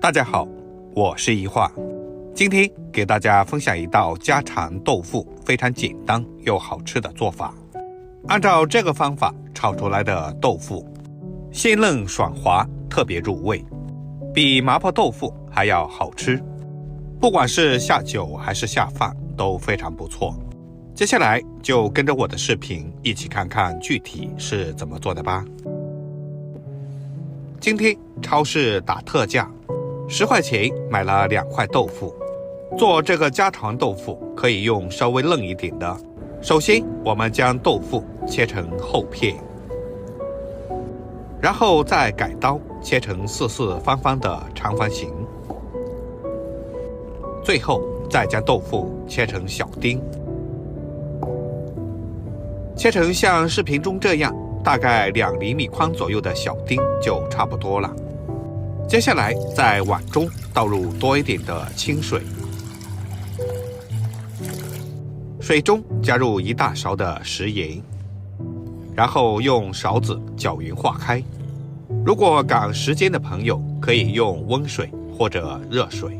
大家好，我是一画，今天给大家分享一道家常豆腐，非常简单又好吃的做法。按照这个方法炒出来的豆腐，鲜嫩爽滑，特别入味，比麻婆豆腐还要好吃。不管是下酒还是下饭都非常不错。接下来就跟着我的视频一起看看具体是怎么做的吧。今天超市打特价，10块钱买了2块豆腐。做这个家常豆腐可以用稍微嫩一点的。首先我们将豆腐切成厚片，然后再改刀切成四四方方的长方形，最后再将豆腐切成小丁，切成像视频中这样大概2厘米宽左右的小丁就差不多了。接下来在碗中倒入多一点的清水，水中加入1大勺的食盐，然后用勺子搅匀化开。如果赶时间的朋友可以用温水或者热水。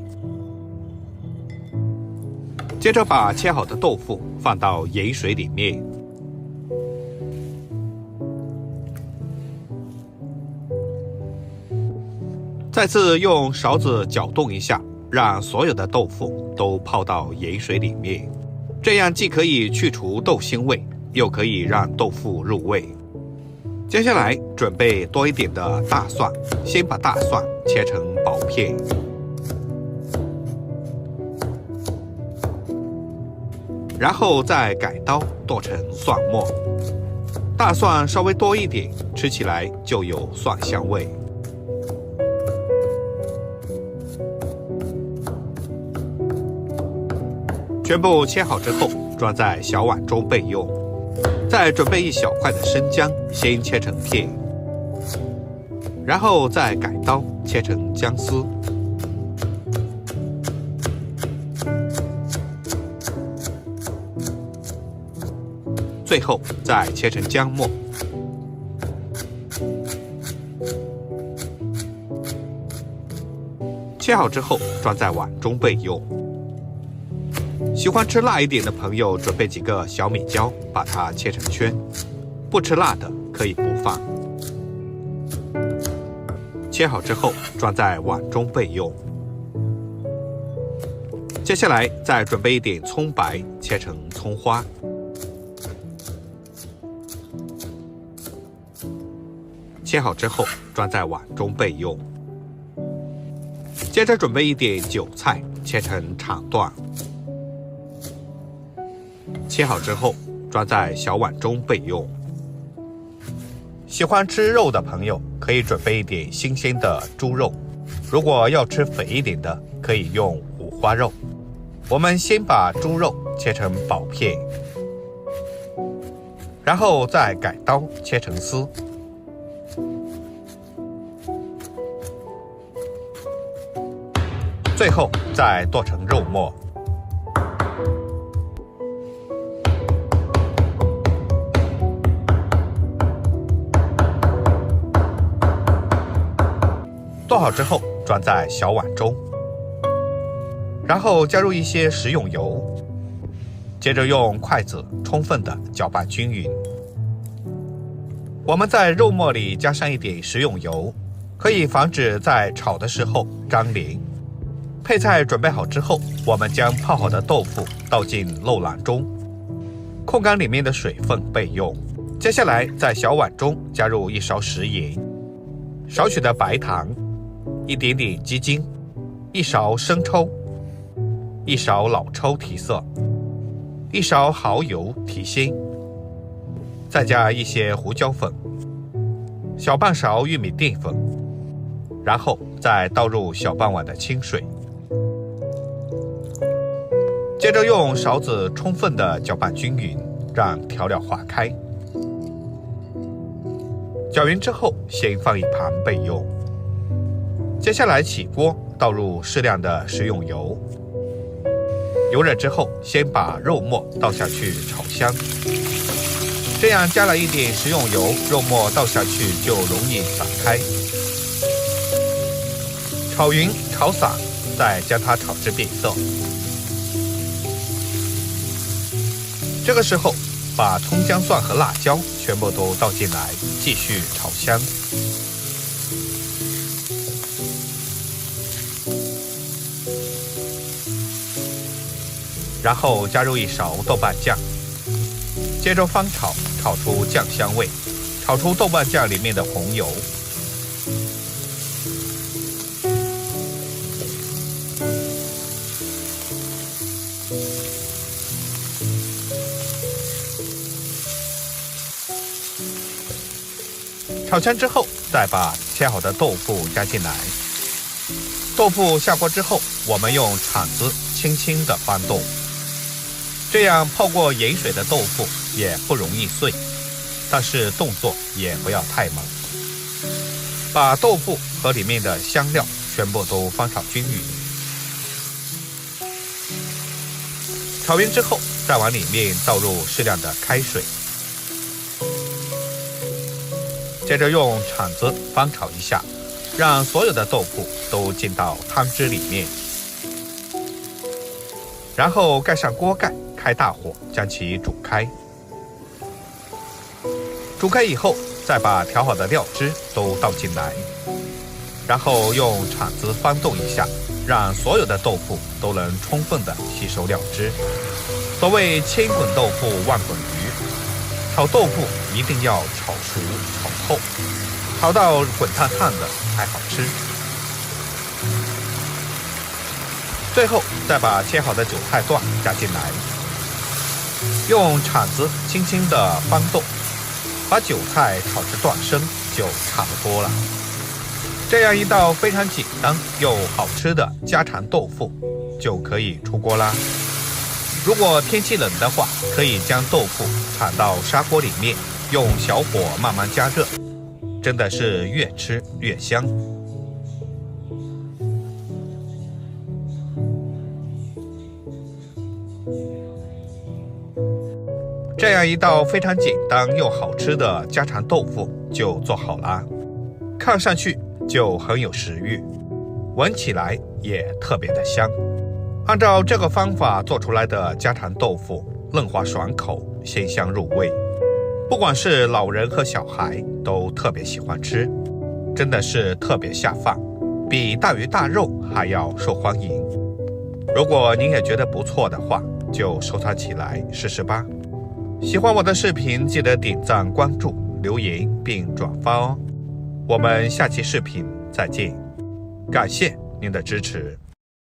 接着把切好的豆腐放到盐水里面，再次用勺子搅动一下，让所有的豆腐都泡到盐水里面，这样既可以去除豆腥味，又可以让豆腐入味。接下来准备多一点的大蒜，先把大蒜切成薄片，然后再改刀剁成蒜末。大蒜稍微多一点，吃起来就有蒜香味。全部切好之后，装在小碗中备用。再准备1小块的生姜，先切成片，然后再改刀切成姜丝。最后再切成姜末。切好之后，装在碗中备用。喜欢吃辣一点的朋友，准备几个小米椒，把它切成圈。不吃辣的可以不放。切好之后，装在碗中备用。接下来再准备一点葱白，切成葱花。切好之后，装在碗中备用。接着准备一点韭菜，切成长段。切好之后，装在小碗中备用。喜欢吃肉的朋友，可以准备一点新鲜的猪肉。如果要吃肥一点的，可以用五花肉。我们先把猪肉切成薄片，然后再改刀切成丝。最后再剁成肉末。剁好之后，装在小碗中，然后加入一些食用油，接着用筷子充分的搅拌均匀。我们在肉末里加上一点食用油，可以防止在炒的时候粘连。配菜准备好之后，我们将泡好的豆腐倒进漏篮中，控干里面的水分备用。接下来在小碗中加入1勺食盐，少许的白糖，一点点鸡精，1勺生抽，1勺老抽提色，1勺蚝油提鲜，再加一些胡椒粉，小半勺玉米淀粉，然后再倒入小半碗的清水。接着用勺子充分的搅拌均匀，让调料化开。搅匀之后，先放一旁备用。接下来起锅，倒入适量的食用油。油热之后，先把肉末倒下去炒香。这样加了一点食用油，肉末倒下去就容易散开。炒匀炒炒散，再将它炒至变色。这个时候，把葱姜蒜和辣椒全部都倒进来，继续炒香。然后加入1勺豆瓣酱，接着翻炒，炒出酱香味，炒出豆瓣酱里面的红油。炒香之后，再把切好的豆腐加进来。豆腐下锅之后，我们用铲子轻轻地翻动，这样泡过盐水的豆腐也不容易碎，但是动作也不要太猛。把豆腐和里面的香料全部都翻炒均匀。炒匀之后，再往里面倒入适量的开水，接着用铲子翻炒一下，让所有的豆腐都进到汤汁里面，然后盖上锅盖，开大火将其煮开。煮开以后，再把调好的料汁都倒进来，然后用铲子翻动一下，让所有的豆腐都能充分的吸收料汁。所谓千滚豆腐万滚鱼，炒豆腐一定要炒熟炒透，炒到滚烫烫的才好吃。最后再把切好的韭菜段加进来，用铲子轻轻地翻动，把韭菜炒至断生就差不多了。这样一道非常简单又好吃的家常豆腐就可以出锅啦。如果天气冷的话，可以将豆腐铲到砂锅里面，用小火慢慢加热，真的是越吃越香。这样一道非常简单又好吃的家常豆腐就做好啦，看上去就很有食欲，闻起来也特别的香。按照这个方法做出来的家常豆腐，嫩滑爽口，鲜香入味，不管是老人和小孩都特别喜欢吃，真的是特别下饭，比大鱼大肉还要受欢迎。如果您也觉得不错的话，就收藏起来试试吧。喜欢我的视频，记得点赞、关注、留言并转发哦。我们下期视频再见，感谢您的支持。